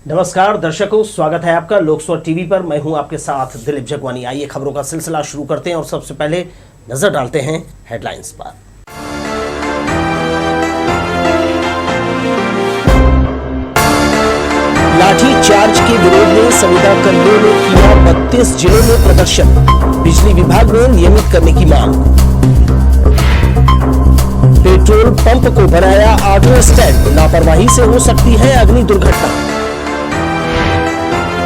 नमस्कार दर्शकों, स्वागत है आपका लोकस्वर टीवी पर। मैं हूं आपके साथ दिलीप जगवानी। आइए खबरों का सिलसिला शुरू करते हैं और सबसे पहले नजर डालते हैं हेडलाइंस पर। लाठी चार्ज के विरोध में संविदा कर्मियों ने किया 32 जिलों में प्रदर्शन, बिजली विभाग ने नियमित करने की मांग। पेट्रोल पंप को बनाया ऑटो स्टैंड, लापरवाही से हो सकती है अग्नि दुर्घटना।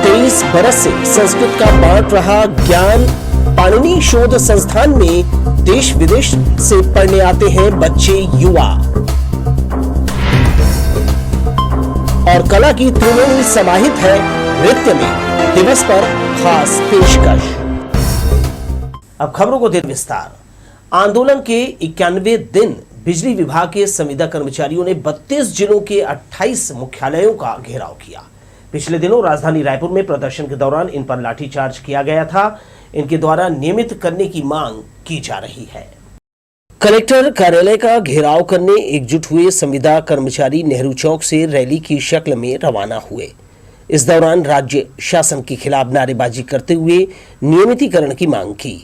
23 बरस से संस्कृत का बांट रहा ज्ञान पाणिनि शोध संस्थान में देश विदेश से पढ़ने आते हैं बच्चे युवा। और कला की त्रिवेणी समाहित है नृत्य में, दिवस पर खास पेशकश। अब खबरों को देर विस्तार। आंदोलन के 91वें दिन बिजली विभाग के संविदा कर्मचारियों ने 32 जिलों के 28 मुख्यालयों का घेराव किया। पिछले दिनों राजधानी रायपुर में प्रदर्शन के दौरान इन पर लाठीचार्ज किया गया था। इनके द्वारा नियमित करने की मांग की जा रही है। कलेक्टर कार्यालय का घेराव करने एकजुट हुए संविदा कर्मचारी नेहरू चौक से रैली की शक्ल में रवाना हुए। इस दौरान राज्य शासन के खिलाफ नारेबाजी करते हुए नियमितीकरण की मांग की।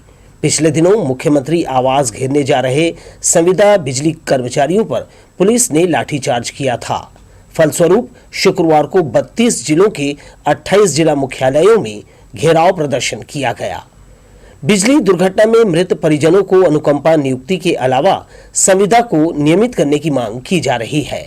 पिछले दिनों मुख्यमंत्री आवास घेरने जा रहे संविदा बिजली कर्मचारियों पर पुलिस ने लाठीचार्ज किया था। फलस्वरूप शुक्रवार को 32 जिलों के 28 जिला मुख्यालयों में घेराव प्रदर्शन किया गया। बिजली दुर्घटना में मृत परिजनों को अनुकंपा नियुक्ति के अलावा संविदा को नियमित करने की मांग की जा रही है।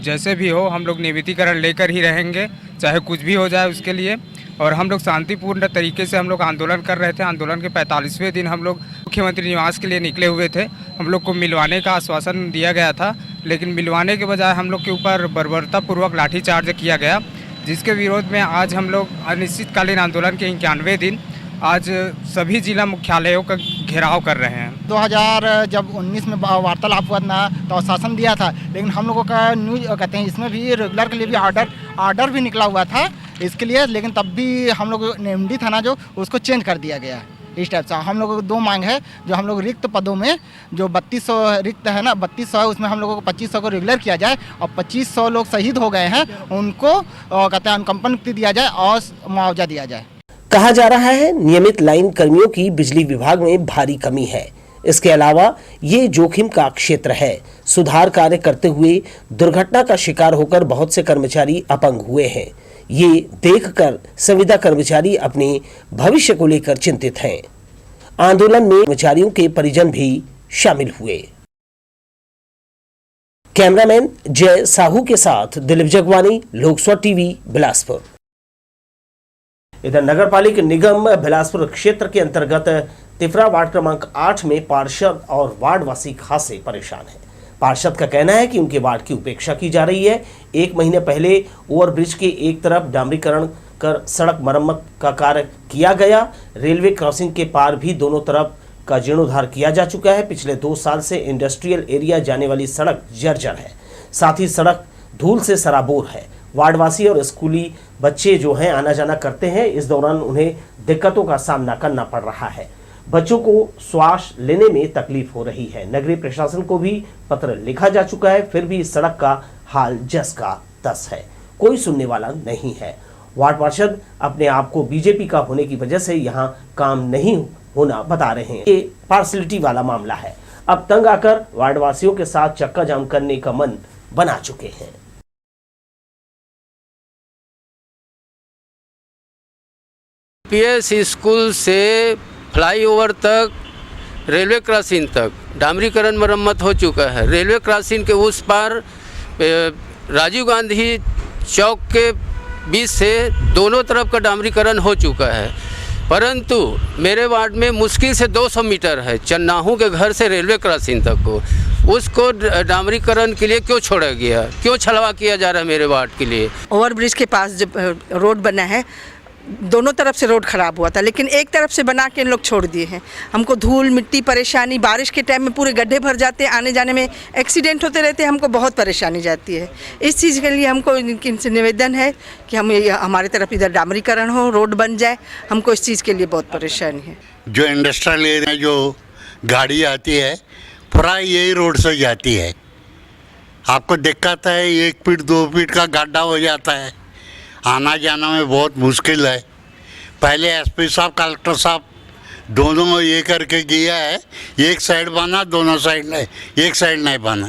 जैसे भी हो हम लोग नियमितीकरण लेकर ही रहेंगे, चाहे कुछ भी हो जाए उसके लिए। और हम लोग शांतिपूर्ण तरीके से हम लोग आंदोलन कर रहे थे। आंदोलन के 45वें दिन हम लोग मुख्यमंत्री निवास के लिए निकले हुए थे। हम लोग को मिलवाने का आश्वासन दिया गया था, लेकिन मिलवाने के बजाय हम लोग के ऊपर बर्बरतापूर्वक लाठीचार्ज किया गया, जिसके विरोध में आज हम लोग अनिश्चितकालीन आंदोलन के 91वें दिन आज सभी जिला मुख्यालयों का घेराव कर रहे हैं। 2019 में वार्तालाप हुआ ना तो आश्वासन दिया था, लेकिन हम लोगों का न्यूज कहते हैं इसमें भी रेगुलर के लिए भी ऑर्डर भी निकला हुआ था इसके लिए, लेकिन तब भी हम लोग एमडी था ना जो उसको चेंज कर दिया गया। इस टाइप से हम लोगों को दो मांग है। जो हम लोग रिक्त पदों में जो 3200 रिक्त है ना, 3200 है, उसमें हम लोगों को 2500 को रेगुलर किया जाए और 2500 लोग शहीद हो गए हैं उनको कहते हैं अनुकंपा नियुक्ति दिया जाए और मुआवजा दिया जाए। कहा जा रहा है नियमित लाइन कर्मियों की बिजली विभाग में भारी कमी है। इसके अलावा ये जोखिम का क्षेत्र है। सुधार कार्य करते हुए दुर्घटना का शिकार होकर बहुत से कर्मचारी अपंग हुए हैं। ये देखकर संविदा कर्मचारी अपने भविष्य को लेकर चिंतित हैं। आंदोलन में कर्मचारियों के परिजन भी शामिल हुए। कैमरामैन जय साहू के साथ दिलीप जगवानी, लोकस्वर टीवी, बिलासपुर। इधर नगर पालिक निगम बिलासपुर क्षेत्र के अंतर्गत तिफरा वार्ड क्रमांक 8 में पार्षद और वार्डवासी खासे परेशान हैं। पार्षद का कहना है कि उनके वार्ड की उपेक्षा की जा रही है। 1 महीने पहले ओवरब्रिज के एक तरफ डामरीकरण कर सड़क मरम्मत का कार्य किया गया। रेलवे क्रॉसिंग के पार भी दोनों तरफ का जीर्णोद्धार किया जा चुका है। पिछले 2 साल से इंडस्ट्रियल एरिया जाने वाली सड़क जर्जर है, साथ ही सड़क धूल से सराबोर है। वार्डवासी और स्कूली बच्चे जो हैं आना जाना करते हैं, इस दौरान उन्हें दिक्कतों का सामना करना पड़ रहा है। बच्चों को श्वास लेने में तकलीफ हो रही है। नगरीय प्रशासन को भी पत्र लिखा जा चुका है, फिर भी इस सड़क का हाल जस का तस है, कोई सुनने वाला नहीं है। वार्ड पार्षद अपने आप को बीजेपी का होने की वजह से यहाँ काम नहीं होना बता रहे हैं। ये पार्सलिटी वाला मामला है। अब तंग आकर वार्डवासियों के साथ चक्का जाम करने का मन बना चुके हैं। पीएस स्कूल से फ्लाईओवर तक, रेलवे क्रॉसिंग तक डामरीकरण मरम्मत हो चुका है। रेलवे क्रॉसिंग के उस पार राजीव गांधी चौक के बीच से दोनों तरफ का डामरीकरण हो चुका है, परंतु मेरे वार्ड में मुश्किल से 200 मीटर है चन्नाहू के घर से रेलवे क्रॉसिंग तक को। उसको डामरीकरण के लिए क्यों छोड़ा गया, क्यों छलवा किया जा रहा है मेरे वार्ड के लिए। ओवरब्रिज के पास जब रोड बना है, दोनों तरफ से रोड ख़राब हुआ था, लेकिन एक तरफ से बना के इन लोग छोड़ दिए हैं। हमको धूल मिट्टी परेशानी, बारिश के टाइम में पूरे गड्ढे भर जाते हैं, आने जाने में एक्सीडेंट होते रहते हैं, हमको बहुत परेशानी जाती है। इस चीज़ के लिए हमको इनसे निवेदन है कि हमारी तरफ इधर डामरीकरण हो, रोड बन जाए। हमको इस चीज़ के लिए बहुत परेशानी है। जो इंडस्ट्रियल एरिया जो गाड़ी आती है पूरा यही रोड से जाती है, आपको दिक्कत है, 1 फीट 2 फीट का गड्ढा हो जाता है। आना जाना में बहुत मुश्किल है। पहले एसपी साहब कलेक्टर साहब दोनों ये करके किया है, एक साइड बना, दोनों साइड नहीं, एक साइड नहीं बना।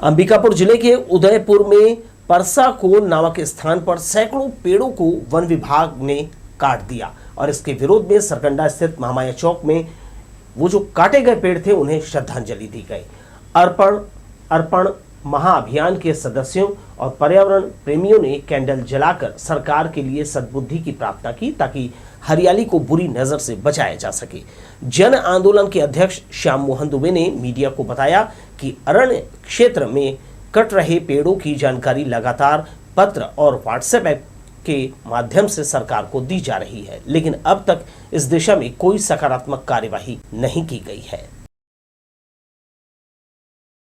अंबिकापुर जिले के उदयपुर में परसाकोल नामक स्थान पर सैकड़ों पेड़ों को वन विभाग ने काट दिया और इसके विरोध में सरकंडा स्थित महामाया चौक में वो जो काटे गए पेड़ थे उन्हें श्रद्धांजलि दी गई। अर्पण महाअभियान के सदस्यों और पर्यावरण प्रेमियों ने कैंडल जलाकर सरकार के लिए सद्बुद्धि की प्रार्थना की ताकि हरियाली को बुरी नजर से बचाया जा सके। जन आंदोलन के अध्यक्ष श्याम मोहन दुबे ने मीडिया को बताया कि अरण्य क्षेत्र में कट रहे पेड़ों की जानकारी लगातार पत्र और व्हाट्सएप ऐप के माध्यम से सरकार को दी जा रही है, लेकिन अब तक इस दिशा में कोई सकारात्मक कार्यवाही नहीं की गई है।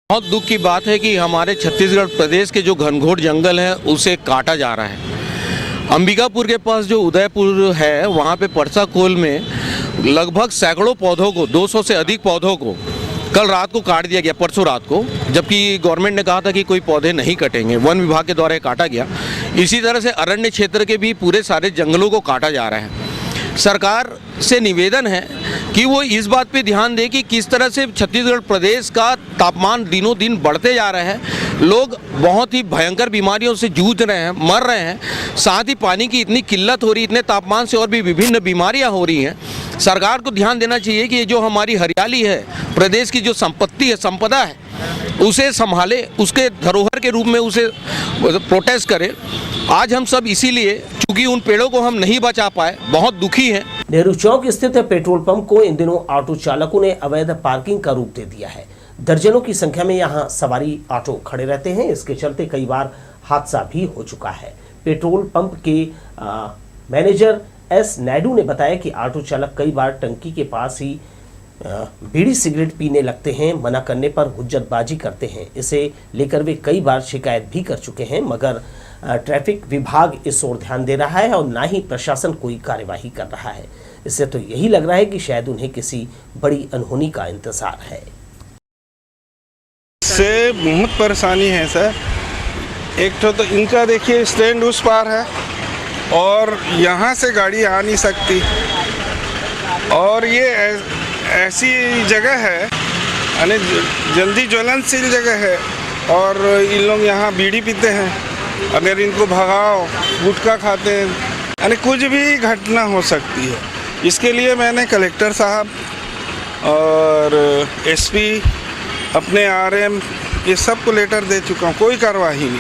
बहुत दुख की बात है कि हमारे छत्तीसगढ़ प्रदेश के जो घनघोर जंगल है उसे काटा जा रहा है। अंबिकापुर के पास जो उदयपुर है वहाँ पे परसाकोल में लगभग सैकड़ों पौधों को, 200 से अधिक पौधों को कल रात को काट दिया गया, परसों रात को, जबकि गवर्नमेंट ने कहा था कि कोई पौधे नहीं कटेंगे। वन विभाग के द्वारा काटा गया। इसी तरह से अरण्य क्षेत्र के भी पूरे सारे जंगलों को काटा जा रहा है। सरकार से निवेदन है कि वो इस बात पे ध्यान दे कि किस तरह से छत्तीसगढ़ प्रदेश का तापमान दिनों दिन बढ़ते जा रहा है। लोग बहुत ही भयंकर बीमारियों से जूझ रहे हैं, मर रहे हैं। साथ ही पानी की इतनी किल्लत हो रही, इतने तापमान से और भी विभिन्न बीमारियां हो रही हैं। सरकार को ध्यान देना चाहिए कि ये जो हमारी हरियाली है, प्रदेश की जो संपत्ति है, संपदा है, उसे संभाले, उसके धरोहर के रूप में उसे प्रोटेस्ट करे। आज हम सब इसीलिए, चूंकि उन पेड़ों को हम नहीं बचा पाए, बहुत दुखी हैं। नेहरू चौक स्थित पेट्रोल पंप को इन दिनों ऑटो चालकों ने अवैध पार्किंग का रूप दे दिया है। दर्जनों की संख्या में यहां सवारी ऑटो खड़े रहते हैं। इसके चलते कई बार हादसा भी हो चुका है। पेट्रोल पंप के मैनेजर एस नायडू ने बताया कि ऑटो चालक कई बार टंकी के पास ही बीड़ी सिगरेट पीने लगते हैं। मना करने पर हुज्जतबाजी करते हैं। इसे लेकर वे कई बार शिकायत भी कर चुके हैं, मगर ट्रैफिक विभाग इस ओर ध्यान दे रहा है और ना ही प्रशासन कोई कार्यवाही कर रहा है। इससे तो यही लग रहा है कि शायद उन्हें किसी बड़ी अनहोनी का इंतजार है। इससे बहुत परेशानी है सर। एक तो इनका देखिए स्टैंड उस पार है और यहाँ से गाड़ी आ नहीं सकती, और ये ऐसी जगह है, यानी जल्दी ज्वलनशील जगह है, और इन लोग यहाँ बीड़ी पीते हैं। अगर इनको भगाओ, गुटखा खाते हैं, यानी कुछ भी घटना हो सकती है। इसके लिए मैंने कलेक्टर साहब और एसपी, अपने आरएम, ये सबको लेटर दे चुका हूँ, कोई कार्रवाई नहीं।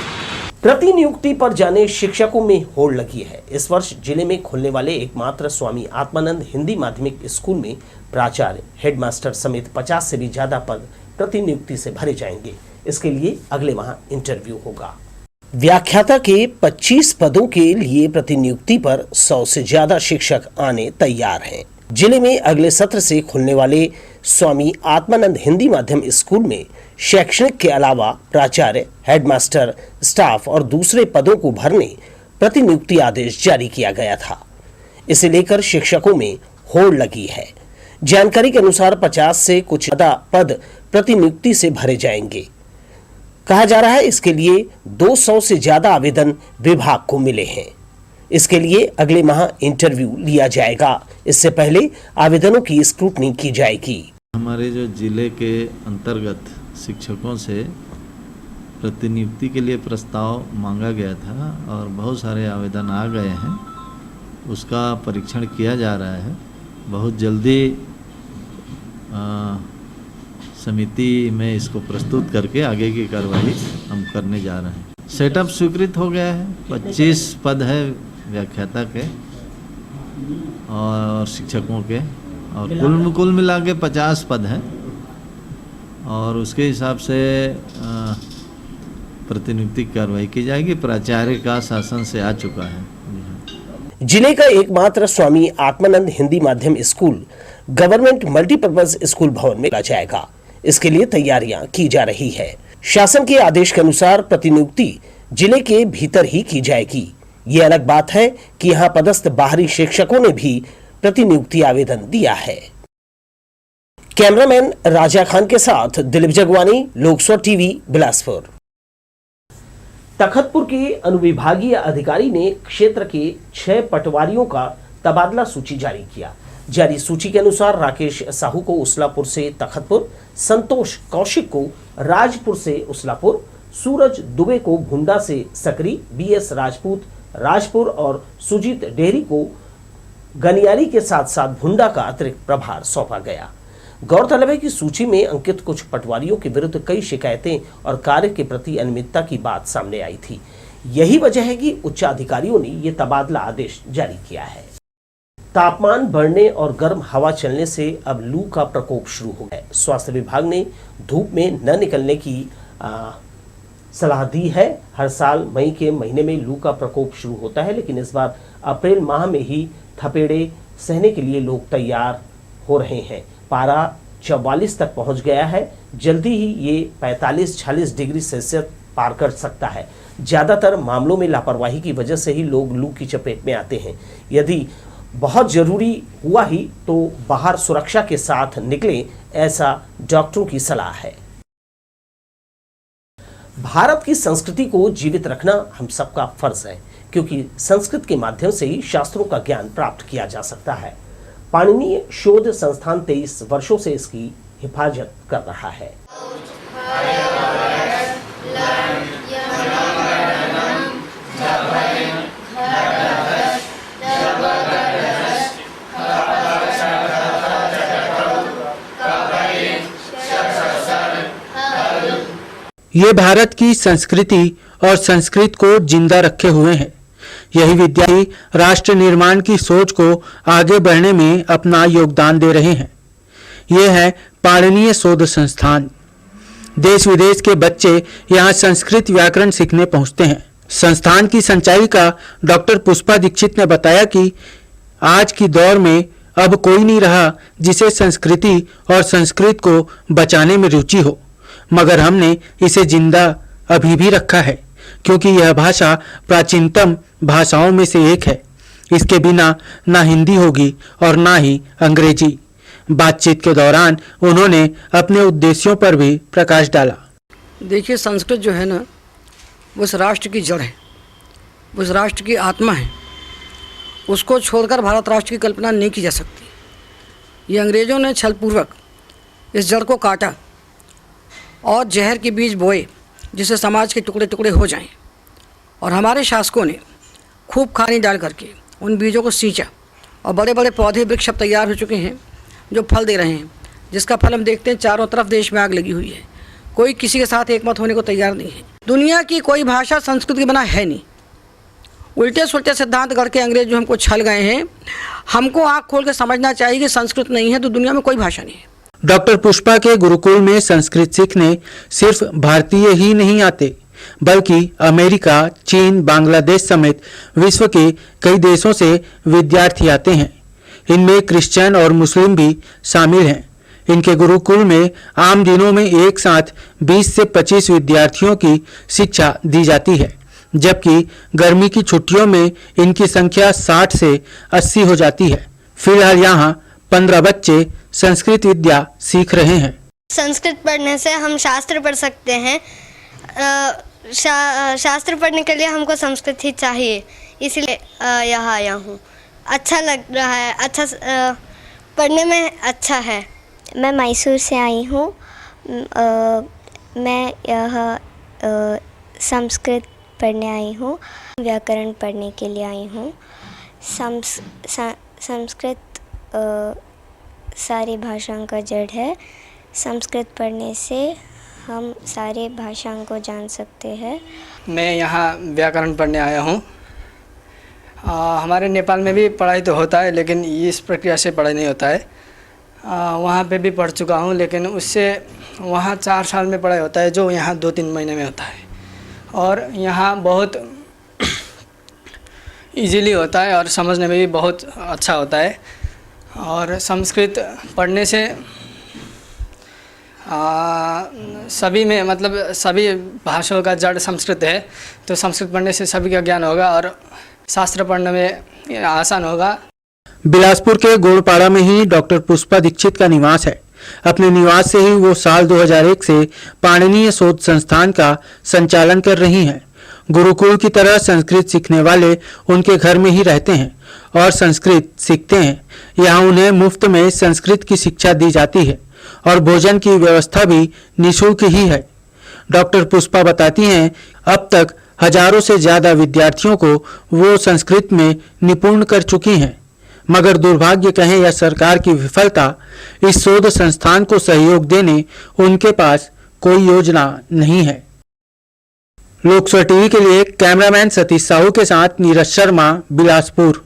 प्रतिनियुक्ति पर जाने शिक्षकों में होड़ लगी है। इस वर्ष जिले में खुलने वाले एकमात्र स्वामी आत्मानंद हिंदी माध्यमिक स्कूल में प्राचार्य, हेडमास्टर समेत 50 से भी ज्यादा पद प्रतिनियुक्ति से भरे जाएंगे। इसके लिए अगले माह इंटरव्यू होगा। व्याख्याता के 25 पदों के लिए प्रतिनियुक्ति पर 100 से ज्यादा शिक्षक आने तैयार हैं। जिले में अगले सत्र से खुलने वाले स्वामी आत्मानंद हिंदी माध्यम स्कूल में शैक्षणिक के अलावा प्राचार्य, हेडमास्टर, स्टाफ और दूसरे पदों को भरने प्रतिनियुक्ति आदेश जारी किया गया था। इसे लेकर शिक्षकों में होड़ लगी है। जानकारी के अनुसार 50 से कुछ ज्यादा पद प्रतिनियुक्ति से भरे जाएंगे। कहा जा रहा है इसके लिए 200 से ज्यादा आवेदन विभाग को मिले हैं। इसके लिए अगले माह इंटरव्यू लिया जाएगा। इससे पहले आवेदनों की स्क्रूटनी की जाएगी। हमारे जो जिले के अंतर्गत शिक्षकों से प्रतिनियुक्ति के लिए प्रस्ताव मांगा गया था और बहुत सारे आवेदन आ गए हैं। उसका परीक्षण किया जा रहा है। बहुत जल्दी समिति में इसको प्रस्तुत करके आगे की कार्रवाई हम करने जा रहे हैं। सेटअप स्वीकृत हो गया है। 25 पद है व्याख्याता के और शिक्षकों के, और कुल मिला के 50 पद हैं, और उसके हिसाब से प्रतिनियुक्ति कार्रवाई की जाएगी। प्राचार्य का शासन से आ चुका है। जिले का एकमात्र स्वामी आत्मानंद हिंदी माध्यम स्कूल गवर्नमेंट मल्टीपर्पज स्कूल भवन में जाएगा। इसके लिए तैयारियां की जा रही है। शासन के आदेश के अनुसार प्रतिनियुक्ति जिले के भीतर ही की जाएगी। ये अलग बात है कि यहाँ पदस्थ बाहरी शिक्षकों ने भी प्रतिनियुक्ति आवेदन दिया है। कैमरामैन राजा खान के साथ दिलीप जगवानी, लोकसभा टीवी, बिलासपुर। तखतपुर के अनुविभागीय अधिकारी ने क्षेत्र के 6 पटवारियों का तबादला सूची जारी किया। जारी सूची के अनुसार राकेश साहू को उसलापुर से तखतपुर, संतोष कौशिक को राजपुर से उसलापुर, सूरज दुबे को भुंडा से सकरी, BS राजपूत राजपुर और सुजीत डेहरी को गनियारी के साथ साथ भुंडा का अतिरिक्त प्रभार सौंपा गया। गौरतलब है कि सूची में अंकित कुछ पटवारियों के विरुद्ध कई शिकायतें और कार्य के प्रति अनियमितता की बात सामने आई थी। यही वजह है कि उच्चाधिकारियों ने यह तबादला आदेश जारी किया है। तापमान बढ़ने और गर्म हवा चलने से अब लू का प्रकोप शुरू हो गया है। स्वास्थ्य विभाग ने धूप में न निकलने की सलाह दी है। हर साल मई के महीने में लू का प्रकोप शुरू होता है, लेकिन इस बार अप्रैल माह में ही थपेड़े सहने के लिए लोग तैयार हो रहे हैं। पारा 44 तक पहुंच गया है। जल्दी ही ये 45-46 डिग्री सेल्सियस पार कर सकता है। ज़्यादातर मामलों में लापरवाही की वजह से ही लोग लू की चपेट में आते हैं। यदि बहुत ज़रूरी हुआ ही तो बाहर सुरक्षा के साथ निकलें, ऐसा डॉक्टरों की सलाह है। भारत की संस्कृति को जीवित रखना हम सबका फर्ज है, क्योंकि संस्कृत के माध्यम से ही शास्त्रों का ज्ञान प्राप्त किया जा सकता है। पाणिनीय शोध संस्थान 23 वर्षों से इसकी हिफाजत कर रहा है। ये भारत की संस्कृति और संस्कृत को जिंदा रखे हुए हैं। यही विद्यार्थी राष्ट्र निर्माण की सोच को आगे बढ़ने में अपना योगदान दे रहे हैं। ये है पाणिनीय शोध संस्थान। देश विदेश के बच्चे यहाँ संस्कृत व्याकरण सीखने पहुँचते हैं। संस्थान की संचालिका डॉक्टर पुष्पा दीक्षित ने बताया कि आज की दौर में अब कोई नहीं रहा जिसे संस्कृति और संस्कृत को बचाने में रुचि हो, मगर हमने इसे जिंदा अभी भी रखा है, क्योंकि यह भाषा प्राचीनतम भाषाओं में से एक है। इसके बिना ना हिंदी होगी और ना ही अंग्रेजी। बातचीत के दौरान उन्होंने अपने उद्देश्यों पर भी प्रकाश डाला। देखिए, संस्कृत जो है ना, उस राष्ट्र की जड़ है, उस राष्ट्र की आत्मा है। उसको छोड़कर भारत राष्ट्र की कल्पना नहीं की जा सकती। ये अंग्रेज़ों ने छलपूर्वक इस जड़ को काटा और जहर के बीज बोए, जिससे समाज के टुकड़े टुकड़े हो जाएं। और हमारे शासकों ने खूब खानी डाल करके उन बीजों को सींचा और बड़े बड़े पौधे वृक्ष अब तैयार हो चुके हैं जो फल दे रहे हैं, जिसका फल हम देखते हैं चारों तरफ देश में आग लगी हुई है। कोई किसी के साथ एकमत होने को तैयार नहीं है। दुनिया की कोई भाषा संस्कृत के बिना है नहीं। उल्टे सुलटे सिद्धांत गढ़ के अंग्रेज जो हमको छल गए हैं, हमको आँख खोल के समझना चाहिए कि संस्कृत नहीं है तो दुनिया में कोई भाषा नहीं है। डॉक्टर पुष्पा के गुरुकुल में संस्कृत सीखने सिर्फ भारतीय ही नहीं आते, बल्कि अमेरिका, चीन, बांग्लादेश समेत विश्व के कई देशों से विद्यार्थी आते हैं। इनमें क्रिश्चियन और मुस्लिम भी शामिल हैं। इनके गुरुकुल में आम दिनों में एक साथ 20 से 25 विद्यार्थियों की शिक्षा दी जाती है, जबकि गर्मी की छुट्टियों में इनकी संख्या 60 से 80 हो जाती है। फिलहाल यहाँ 15 बच्चे संस्कृत विद्या सीख रहे हैं। संस्कृत पढ़ने से हम शास्त्र पढ़ सकते हैं। शास्त्र पढ़ने के लिए हमको संस्कृत ही चाहिए, इसलिए यहाँ आया हूँ। अच्छा लग रहा है, अच्छा पढ़ने में अच्छा है। मैं मैसूर से आई हूँ। मैं यहाँ संस्कृत पढ़ने आई हूँ, व्याकरण पढ़ने के लिए आई हूँ। संस्कृत सारी भाषाओं का जड़ है। संस्कृत पढ़ने से हम सारे भाषाओं को जान सकते हैं। मैं यहाँ व्याकरण पढ़ने आया हूँ। हमारे नेपाल में भी पढ़ाई तो होता है, लेकिन इस प्रक्रिया से पढ़ाई नहीं होता है। वहाँ पे भी पढ़ चुका हूँ, लेकिन उससे वहाँ 4 साल में पढ़ाई होता है, जो यहाँ 2-3 महीने में होता है। और यहाँ बहुत इजीली होता है और समझने में भी बहुत अच्छा होता है। और संस्कृत पढ़ने से सभी में, मतलब सभी भाषाओं का जड़ संस्कृत है, तो संस्कृत पढ़ने से सभी का ज्ञान होगा और शास्त्र पढ़ने में आसान होगा। बिलासपुर के गोड़पाड़ा में ही डॉक्टर पुष्पा दीक्षित का निवास है। अपने निवास से ही वो साल 2001 से पाणिनीय शोध संस्थान का संचालन कर रही हैं। गुरुकुल की तरह संस्कृत सीखने वाले उनके घर में ही रहते हैं और संस्कृत सीखते हैं। यहाँ उन्हें मुफ्त में संस्कृत की शिक्षा दी जाती है और भोजन की व्यवस्था भी निःशुल्क ही है। डॉक्टर पुष्पा बताती हैं, अब तक हजारों से ज्यादा विद्यार्थियों को वो संस्कृत में निपुण कर चुकी हैं, मगर दुर्भाग्य कहें या सरकार की विफलता, इस शोध संस्थान को सहयोग देने उनके पास कोई योजना नहीं है। लोकसभा टीवी के लिए कैमरामैन सतीश साहू के साथ नीरज शर्मा, बिलासपुर।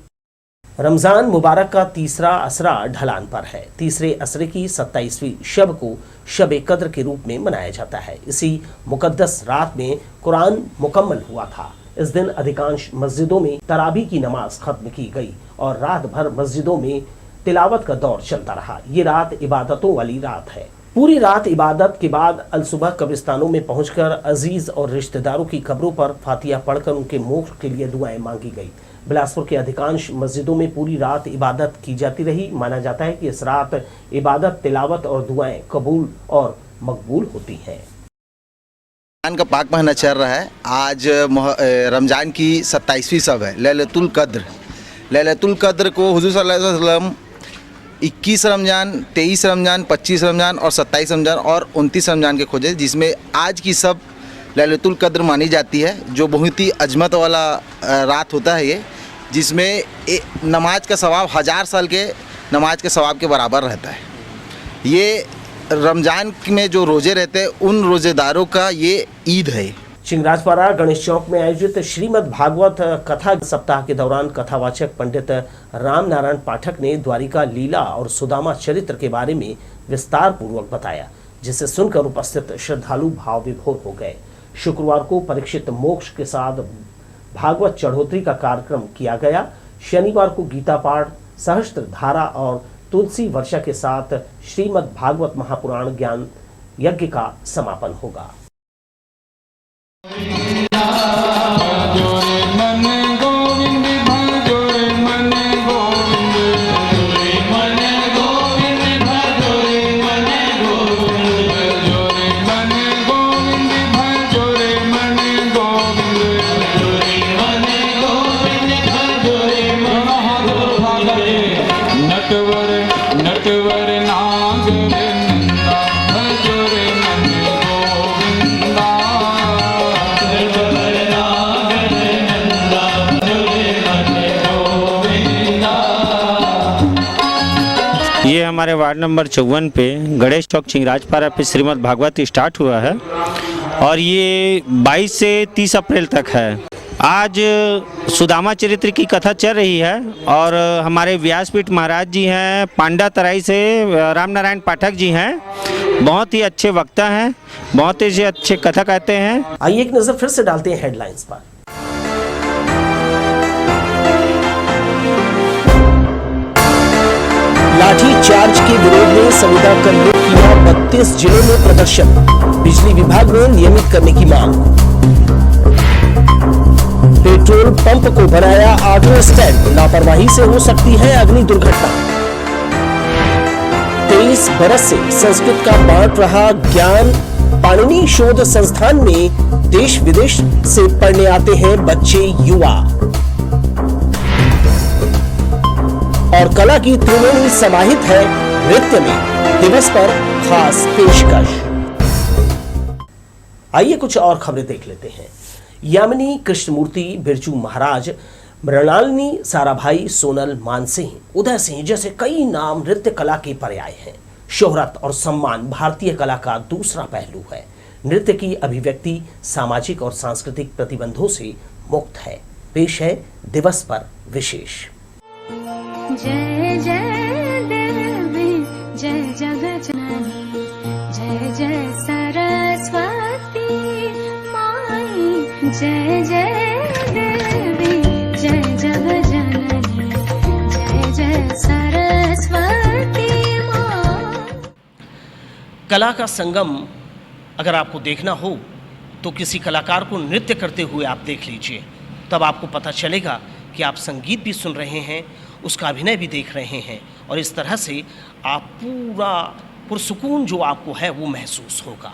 रमजान मुबारक का तीसरा असरा ढलान पर है। तीसरे असरे की 27वीं शब को शब कद्र के रूप में मनाया जाता है। इसी मुकद्दस रात में कुरान मुकम्मल हुआ था। इस दिन अधिकांश मस्जिदों में तरावी की नमाज खत्म की गई और रात भर मस्जिदों में तिलावत का दौर चलता रहा। ये रात इबादतों वाली रात है। पूरी रात इबादत के बाद अलसुबह कब्रिस्तानों में पहुंचकर अजीज और रिश्तेदारों की कब्रों पर फातिहा पढ़कर उनके मोक्ष के लिए दुआएं मांगी गई। बिलासपुर के अधिकांश मस्जिदों में पूरी रात इबादत की जाती रही। माना जाता है कि इस रात इबादत, तिलावत और दुआएं कबूल और मकबूल होती हैं। रमजान का पाक महीना चल रहा है। आज रमजान की 27वीं शब है, लैलतुल कद्र। लैलतुल कद्र को हुजूर सल्लल्लाहु अलैहि वसल्लम 21 रमजान, 23 रमजान, 25 रमजान और 27 रमजान और 29 रमजान के खोजे, जिसमें आज की सब लैलतुल कद्र मानी जाती है, जो बहुत ही अजमत वाला रात होता है ये, जिसमें नमाज का सवाब 1000 साल के नमाज के सवाब के बराबर रहता है। ये रमज़ान में जो रोज़े रहते हैं उन रोज़ेदारों का ये ईद है। चिंगराजपारा गणेश चौक में आयोजित श्रीमद् भागवत कथा सप्ताह के दौरान कथावाचक पंडित राम नारायण पाठक ने द्वारिका लीला और सुदामा चरित्र के बारे में विस्तार पूर्वक बताया, जिसे सुनकर उपस्थित श्रद्धालु भाव विभोर हो गए। शुक्रवार को परीक्षित मोक्ष के साथ भागवत चढ़ोतरी का कार्यक्रम किया गया। शनिवार को गीता पाठ, सहस्त्र धारा और तुलसी वर्षा के साथ श्रीमद् भागवत महापुराण ज्ञान यज्ञ का समापन होगा। ये हमारे वार्ड नंबर 54 पे गणेश चौक चिंगराजपारा पे श्रीमद् भागवत स्टार्ट हुआ है और ये 22 से 30 अप्रैल तक है। आज सुदामा चरित्र की कथा चल रही है और हमारे व्यासपीठ महाराज जी हैं, पांडा तराई से राम नारायण पाठक जी हैं, बहुत ही अच्छे वक्ता हैं, बहुत ही अच्छे कथा कहते हैं। आइए एक नजर फिर से डालते हैं हेडलाइंस पर। लाठी चार्ज के विरोध में संविदा कर्मियों की 32 जिलों में प्रदर्शन, बिजली विभाग ने नियमित करने की मांग। पेट्रोल पंप को बनाया ऑटो स्टैंड, लापरवाही से हो सकती है अग्नि दुर्घटना। 23 बरस से संस्कृत का बांट रहा ज्ञान पाणिनि शोध संस्थान में देश विदेश से पढ़ने आते हैं बच्चे, युवा। और कला की त्रिवेणी समाहित है नृत्य में, दिवस पर खास पेशकश। आइए कुछ और खबरें देख लेते हैं। यामिनी कृष्णमूर्ति, बिरजू महाराज, मृणालिनी साराभाई, सोनल मानसिंह, उदय सिंह जैसे कई नाम नृत्य कला के पर्याय हैं। शोहरत और सम्मान भारतीय कला का दूसरा पहलू है। नृत्य की अभिव्यक्ति सामाजिक और सांस्कृतिक प्रतिबंधों से मुक्त है। पेश है दिवस पर विशेष। जय जय देवी, जय जगज्जननी, जय जय सरस्वती माई, जय जय देवी, जय जगज्जननी, जय जय सरस्वती माई। कला का संगम अगर आपको देखना हो तो किसी कलाकार को नृत्य करते हुए आप देख लीजिए, तब आपको पता चलेगा कि आप संगीत भी सुन रहे हैं, उसका अभिनय भी देख रहे हैं और इस तरह से आप पूरा पुरसुकून जो आपको है वो महसूस होगा।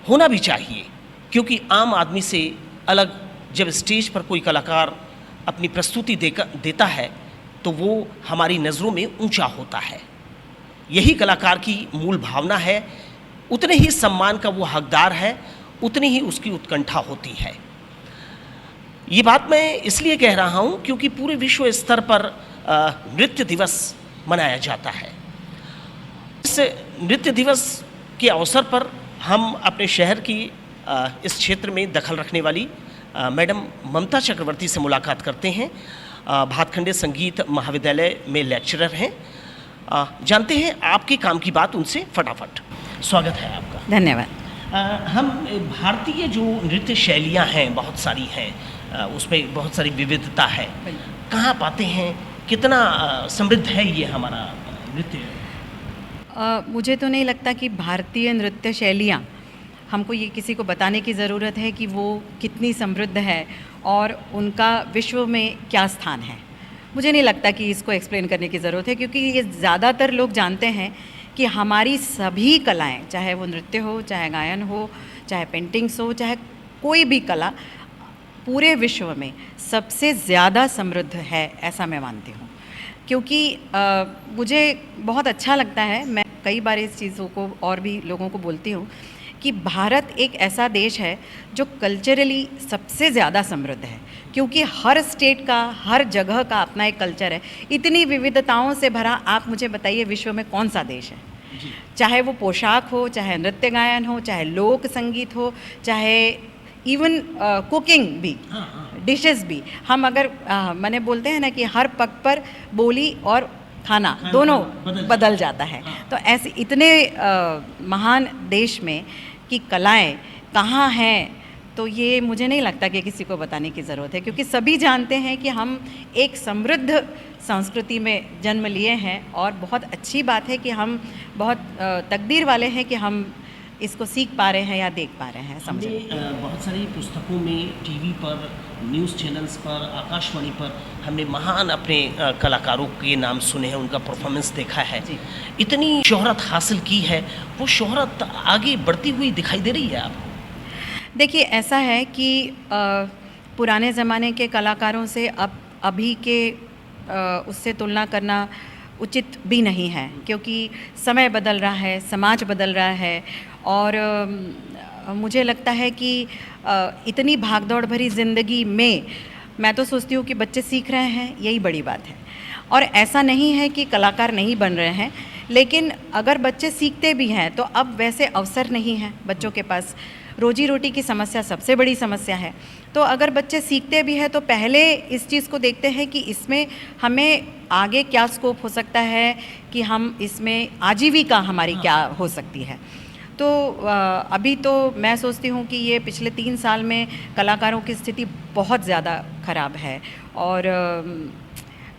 होना भी चाहिए, क्योंकि आम आदमी से अलग जब स्टेज पर कोई कलाकार अपनी प्रस्तुति देता है तो वो हमारी नज़रों में ऊंचा होता है। यही कलाकार की मूल भावना है। उतने ही सम्मान का वो हकदार है, उतनी ही उसकी उत्कंठा होती है। ये बात मैं इसलिए कह रहा हूँ क्योंकि पूरे विश्व स्तर पर नृत्य दिवस मनाया जाता है। इस नृत्य दिवस के अवसर पर हम अपने शहर की इस क्षेत्र में दखल रखने वाली मैडम ममता चक्रवर्ती से मुलाकात करते हैं। भातखंडे संगीत महाविद्यालय में लेक्चरर हैं। जानते हैं आपके काम की बात उनसे फटाफट। स्वागत है आपका। धन्यवाद। हम भारतीय जो नृत्य शैलियाँ हैं बहुत सारी हैं, उसमें बहुत सारी विविधता है। कहाँ पाते हैं, कितना समृद्ध है ये हमारा नृत्य? मुझे तो नहीं लगता कि भारतीय नृत्य शैलियाँ, हमको ये किसी को बताने की ज़रूरत है कि वो कितनी समृद्ध है और उनका विश्व में क्या स्थान है। मुझे नहीं लगता कि इसको एक्सप्लेन करने की ज़रूरत है, क्योंकि ये ज़्यादातर लोग जानते हैं कि हमारी सभी कलाएं, चाहे वो नृत्य हो, चाहे गायन हो, चाहे पेंटिंग्स हो, चाहे कोई भी कला, पूरे विश्व में सबसे ज़्यादा समृद्ध है, ऐसा मैं मानती हूँ। क्योंकि मुझे बहुत अच्छा लगता है, मैं कई बार इस चीज़ों को और भी लोगों को बोलती हूँ कि भारत एक ऐसा देश है जो कल्चरली सबसे ज़्यादा समृद्ध है, क्योंकि हर स्टेट का, हर जगह का अपना एक कल्चर है। इतनी विविधताओं से भरा आप मुझे बताइए विश्व में कौन सा देश है? चाहे वो पोशाक हो, चाहे नृत्य गायन हो, चाहे लोक संगीत हो, चाहे इवन कुकिंग भी, डिशेस भी। हम अगर मैंने बोलते हैं ना कि हर पग पर बोली और खाना दोनों बदल जाता है। तो ऐसे इतने महान देश में की कलाएं कहाँ हैं, तो ये मुझे नहीं लगता कि किसी को बताने की ज़रूरत है, क्योंकि सभी जानते हैं कि हम एक समृद्ध संस्कृति में जन्म लिए हैं। और बहुत अच्छी बात है कि हम बहुत तकदीर वाले हैं कि हम इसको सीख पा रहे हैं या देख पा रहे हैं। समझे बहुत सारी पुस्तकों में, टीवी पर, न्यूज़ चैनल्स पर, आकाशवाणी पर हमने महान अपने कलाकारों के नाम सुने हैं, उनका परफॉर्मेंस देखा है। इतनी शोहरत हासिल की है, वो शोहरत आगे बढ़ती हुई दिखाई दे रही है आपको? देखिए, ऐसा है कि पुराने ज़माने के कलाकारों से अभी के उससे तुलना करना उचित भी नहीं है, क्योंकि समय बदल रहा है, समाज बदल रहा है। और मुझे लगता है कि इतनी भागदौड़ भरी ज़िंदगी में मैं तो सोचती हूँ कि बच्चे सीख रहे हैं, यही बड़ी बात है। और ऐसा नहीं है कि कलाकार नहीं बन रहे हैं, लेकिन अगर बच्चे सीखते भी हैं तो अब वैसे अवसर नहीं है बच्चों के पास। रोजी रोटी की समस्या सबसे बड़ी समस्या है। तो अगर बच्चे सीखते भी हैं तो पहले इस चीज़ को देखते हैं कि इसमें हमें आगे क्या स्कोप हो सकता है, कि हम इसमें आजीविका हमारी क्या हो सकती है। तो अभी तो मैं सोचती हूँ कि ये पिछले 3 साल में कलाकारों की स्थिति बहुत ज़्यादा ख़राब है। और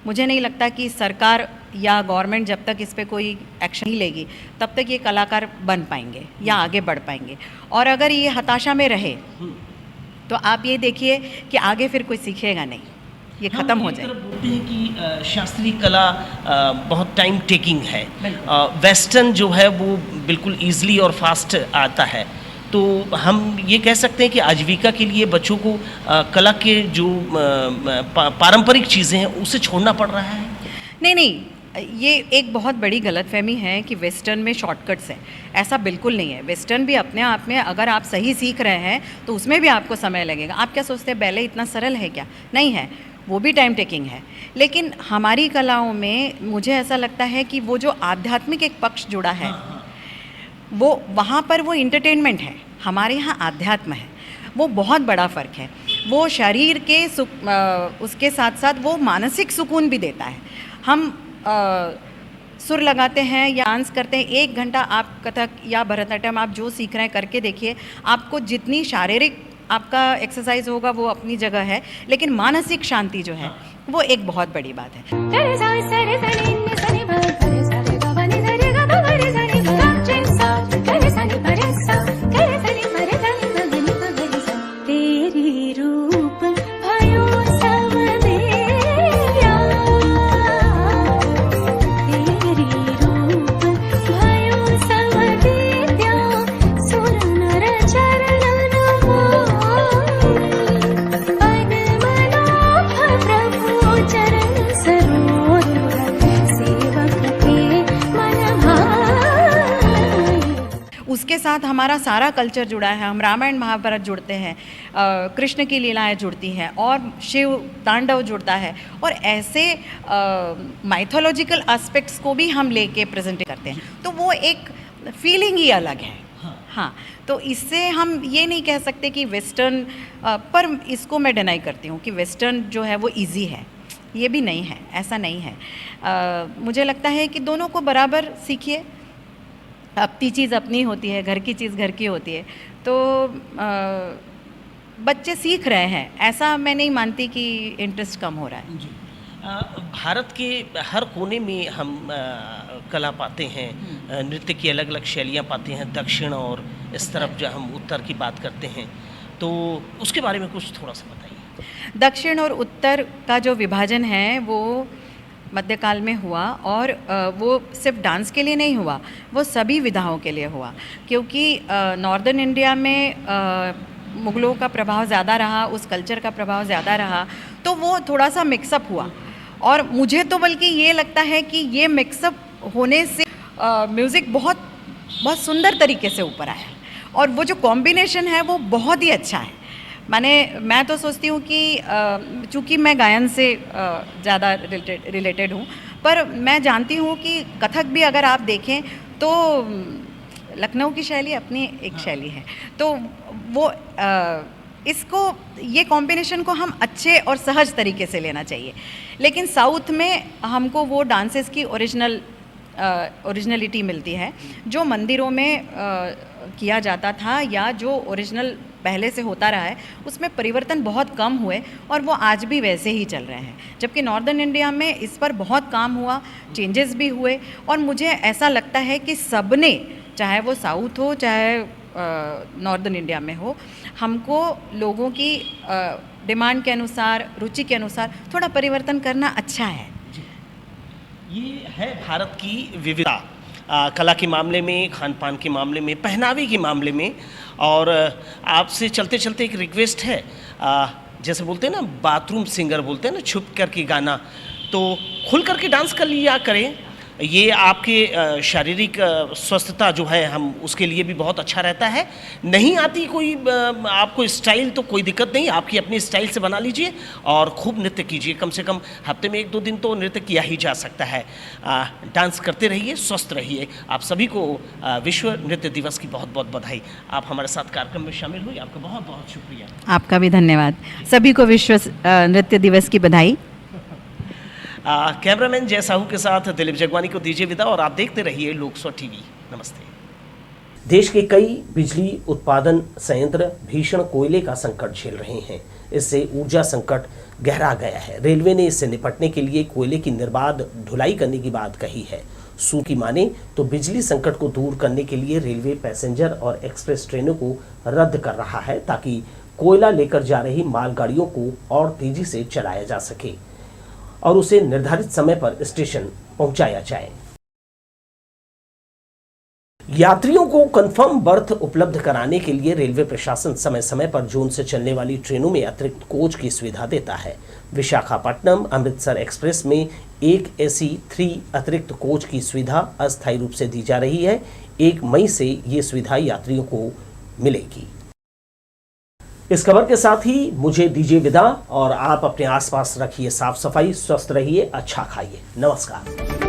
मुझे नहीं लगता कि सरकार या गवर्नमेंट जब तक इस पे कोई एक्शन नहीं लेगी तब तक ये कलाकार बन पाएंगे या आगे बढ़ पाएंगे। और अगर ये हताशा में रहे तो आप ये देखिए कि आगे फिर कोई सीखेगा नहीं, ये ख़त्म हो जाए। बोलते हैं कि शास्त्रीय कला बहुत टाइम टेकिंग है, वेस्टर्न जो है वो बिल्कुल ईजिली और फास्ट आता है। तो हम ये कह सकते हैं कि आजीविका के लिए बच्चों को कला के जो पारंपरिक चीज़ें हैं उसे छोड़ना पड़ रहा है। नहीं, ये एक बहुत बड़ी गलतफहमी है कि वेस्टर्न में शॉर्टकट्स हैं। ऐसा बिल्कुल नहीं है। वेस्टर्न भी अपने आप में अगर आप सही सीख रहे हैं तो उसमें भी आपको समय लगेगा। आप क्या सोचते हैं बैले इतना सरल है क्या? नहीं है, वो भी टाइम टेकिंग है। लेकिन हमारी कलाओं में मुझे ऐसा लगता है कि वो जो आध्यात्मिक एक पक्ष जुड़ा है, वो वहाँ पर वो इंटरटेनमेंट है, हमारे यहाँ आध्यात्म है। वो बहुत बड़ा फ़र्क है। वो शरीर के उसके साथ साथ वो मानसिक सुकून भी देता है। हम सुर लगाते हैं या डांस करते हैं, 1 घंटा आप कथक या भरतनाट्यम आप जो सीख रहे हैं करके देखिए, आपको जितनी शारीरिक आपका एक्सरसाइज होगा वो अपनी जगह है, लेकिन मानसिक शांति जो है वो एक बहुत बड़ी बात है। उसके साथ हमारा सारा कल्चर जुड़ा है। हम रामायण महाभारत जुड़ते हैं, कृष्ण की लीलाएं जुड़ती हैं और शिव तांडव जुड़ता है, और ऐसे माइथोलॉजिकल एस्पेक्ट्स को भी हम लेके प्रेजेंट करते हैं, तो वो एक फीलिंग ही अलग है। हाँ, तो इससे हम ये नहीं कह सकते कि वेस्टर्न, पर इसको मैं डिनाई करती हूँ कि वेस्टर्न जो है वो इजी है, ये भी नहीं है, ऐसा नहीं है। मुझे लगता है कि दोनों को बराबर सीखिए, अपनी चीज़ अपनी होती है, घर की चीज़ घर की होती है, तो बच्चे सीख रहे हैं, ऐसा मैं नहीं मानती कि इंटरेस्ट कम हो रहा है। भारत के हर कोने में हम कला पाते हैं, नृत्य की अलग अलग शैलियाँ पाते हैं, दक्षिण और इस तरफ जो हम उत्तर की बात करते हैं, तो उसके बारे में कुछ थोड़ा सा बताइए। दक्षिण और उत्तर का जो विभाजन है वो मध्यकाल में हुआ, और वो सिर्फ डांस के लिए नहीं हुआ, वो सभी विधाओं के लिए हुआ, क्योंकि नॉर्दर्न इंडिया में मुग़लों का प्रभाव ज़्यादा रहा, उस कल्चर का प्रभाव ज़्यादा रहा, तो वो थोड़ा सा मिक्सअप हुआ। और मुझे तो बल्कि ये लगता है कि ये मिक्सअप होने से म्यूज़िक बहुत बहुत सुंदर तरीके से ऊपर आया, और वो जो कॉम्बिनेशन है वो बहुत ही अच्छा है। मैं तो सोचती हूँ कि चूँकि मैं गायन से ज़्यादा रिलेटेड हूँ, पर मैं जानती हूँ कि कथक भी अगर आप देखें तो लखनऊ की शैली अपनी एक शैली है, तो वो ये कॉम्बिनेशन को हम अच्छे और सहज तरीके से लेना चाहिए। लेकिन साउथ में हमको वो डांसेस की ओरिजिनलिटी मिलती है, जो मंदिरों में किया जाता था या जो ओरिजिनल पहले से होता रहा है, उसमें परिवर्तन बहुत कम हुए और वो आज भी वैसे ही चल रहे हैं। जबकि नॉर्दर्न इंडिया में इस पर बहुत काम हुआ, चेंजेस भी हुए, और मुझे ऐसा लगता है कि सबने, चाहे वो साउथ हो चाहे नॉर्दर्न इंडिया में हो, हमको लोगों की डिमांड के अनुसार, रुचि के अनुसार थोड़ा परिवर्तन करना अच्छा है। ये है भारत की विविधता, कला के मामले में, खान पान के मामले में, पहनावे के मामले में। और आपसे चलते चलते एक रिक्वेस्ट है, जैसे बोलते हैं ना बाथरूम सिंगर बोलते हैं ना, छुप करके गाना, तो खुल करके डांस कर लिया करें। ये आपके शारीरिक स्वस्थता जो है हम उसके लिए भी बहुत अच्छा रहता है। नहीं आती कोई आपको स्टाइल तो कोई दिक्कत नहीं, आपकी अपनी स्टाइल से बना लीजिए और खूब नृत्य कीजिए। कम से कम हफ्ते में 1-2 दिन तो नृत्य किया ही जा सकता है। डांस करते रहिए, स्वस्थ रहिए। आप सभी को विश्व नृत्य दिवस की बहुत बहुत बधाई। आप हमारे साथ कार्यक्रम में शामिल हुई, आपका बहुत बहुत शुक्रिया। आपका भी धन्यवाद। सभी को विश्व नृत्य दिवस की बधाई। कैमरामैन जय साहू के साथ दिलीप जगवानी को दीजिए विदा, और आप देखते रहिए लोकसभा टीवी। नमस्ते। देश के कई बिजली उत्पादन संयंत्र भीषण कोयले का संकट झेल रहे हैं। इससे ऊर्जा संकट गहरा गया है। रेलवे ने इससे निपटने के लिए कोयले की निर्बाध ढुलाई करने की बात कही है। सूत्र की माने तो बिजली संकट को दूर करने के लिए रेलवे पैसेंजर और एक्सप्रेस ट्रेनों को रद्द कर रहा है, ताकि कोयला लेकर जा रही मालगाड़ियों को और तेजी से चलाया जा सके और उसे निर्धारित समय पर स्टेशन पहुंचाया जाए। यात्रियों को कंफर्म बर्थ उपलब्ध कराने के लिए रेलवे प्रशासन समय समय पर जोन से चलने वाली ट्रेनों में अतिरिक्त कोच की सुविधा देता है। विशाखापट्टनम अमृतसर एक्सप्रेस में एक AC 3 अतिरिक्त कोच की सुविधा अस्थायी रूप से दी जा रही है। 1 मई से ये सुविधा यात्रियों को मिलेगी। इस खबर के साथ ही मुझे दीजिए विदा, और आप अपने आसपास रखिए साफ सफाई, स्वस्थ रहिए, अच्छा खाइए। नमस्कार।